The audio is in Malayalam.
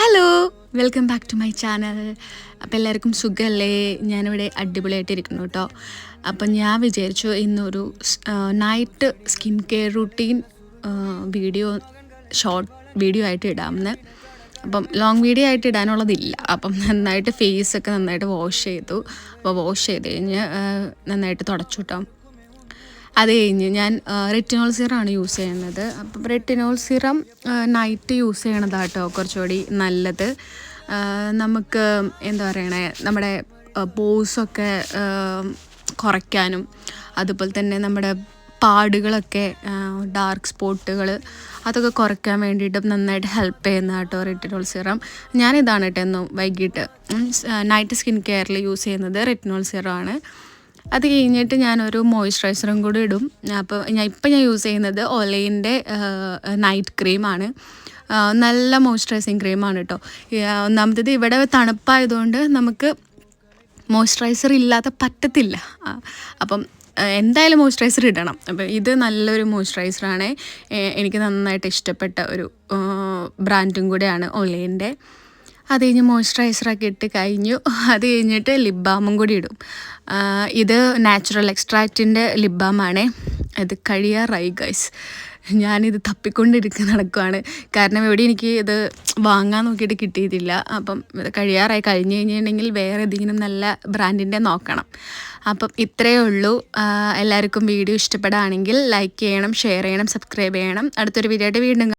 Hello, welcome back to my channel. അപ്പോൾ എല്ലാവർക്കും സുഖമല്ലേ? ഞാനിവിടെ അടിപൊളിയായിട്ടിരിക്കുന്നു കേട്ടോ. അപ്പം ഞാൻ വിചാരിച്ചു ഇന്നൊരു night skin care routine short video ആയിട്ട് ഇടാമെന്ന്. അപ്പം ലോങ് വീഡിയോ ആയിട്ട് ഇടാനുള്ളതില്ല. അപ്പം നന്നായിട്ട് ഫേസൊക്കെ നന്നായിട്ട് വാഷ് ചെയ്തു. അപ്പോൾ വാഷ് ചെയ്ത് കഴിഞ്ഞ് നന്നായിട്ട് തുടച്ചു കേട്ടോ. അത് കഴിഞ്ഞ് ഞാൻ റെറ്റിനോൾ സിറമാണ് യൂസ് ചെയ്യുന്നത്. അപ്പം റെറ്റിനോൾ സിറം നൈറ്റ് യൂസ് ചെയ്യണതാട്ടോ കുറച്ചുകൂടി നല്ലത്. നമുക്ക് എന്താ പറയണേ, നമ്മുടെ പോസൊക്കെ കുറയ്ക്കാനും അതുപോലെ തന്നെ നമ്മുടെ പാടുകളൊക്കെ ഡാർക്ക് സ്പോട്ടുകൾ അതൊക്കെ കുറയ്ക്കാൻ വേണ്ടിയിട്ടും നന്നായിട്ട് ഹെൽപ്പ് ചെയ്യുന്ന കേട്ടോ റെറ്റിനോൾ സിറം. ഞാനിതാണ് കേട്ടോ എന്നും വൈകിട്ട് നൈറ്റ് സ്കിൻ കെയറിൽ യൂസ് ചെയ്യുന്നത് റെറ്റിനോൾ സിറമാണ്. അത് കഴിഞ്ഞിട്ട് ഞാനൊരു മോയ്സ്ചറൈസറും കൂടി ഇടും. അപ്പോൾ ഞാൻ യൂസ് ചെയ്യുന്നത് ഒലൈൻ്റെ നൈറ്റ് ക്രീമാണ്. നല്ല മോയ്സ്ചറൈസിങ് ക്രീമാണ് കേട്ടോ. ഒന്നാമത്തേത് ഇവിടെ തണുപ്പായതുകൊണ്ട് നമുക്ക് മോയ്സ്ചറൈസർ ഇല്ലാതെ പറ്റത്തില്ല. അപ്പം എന്തായാലും മോയ്സ്ചറൈസർ ഇടണം. അപ്പം ഇത് നല്ലൊരു മോയ്സ്ചറൈസറാണ്. എനിക്ക് നന്നായിട്ട് ഇഷ്ടപ്പെട്ട ഒരു ബ്രാൻഡും കൂടെയാണ് ഒലൈൻ്റെ. അത് കഴിഞ്ഞ് മോയ്സ്ചറൈസറൊക്കെ ഇട്ട് കഴിഞ്ഞു. അത് കഴിഞ്ഞിട്ട് ലിപ് ബാമും കൂടി ഇടും. ഇത് നാച്ചുറൽ എക്സ്ട്രാക്റ്റിൻ്റെ ലിപ് ബാമാണ്. ഇത് കഴിയാറായി ഗൈസ്. ഞാനിത് നടക്കുവാണ്. കാരണം എവിടെ എനിക്ക് ഇത് വാങ്ങാൻ നോക്കിയിട്ട് കിട്ടിയിട്ടില്ല. അപ്പം ഇത് കഴിയാറായി. കഴിഞ്ഞ് കഴിഞ്ഞിട്ടുണ്ടെങ്കിൽ വേറെ ഏതെങ്കിലും നല്ല ബ്രാൻഡിൻ്റെ നോക്കണം. അപ്പം ഇത്രയേ ഉള്ളൂ. എല്ലാവർക്കും വീഡിയോ ഇഷ്ടപ്പെടുകയാണെങ്കിൽ ലൈക്ക് ചെയ്യണം, ഷെയർ ചെയ്യണം, സബ്സ്ക്രൈബ് ചെയ്യണം. അടുത്തൊരു വീഡിയോ ആയിട്ട് വീണ്ടും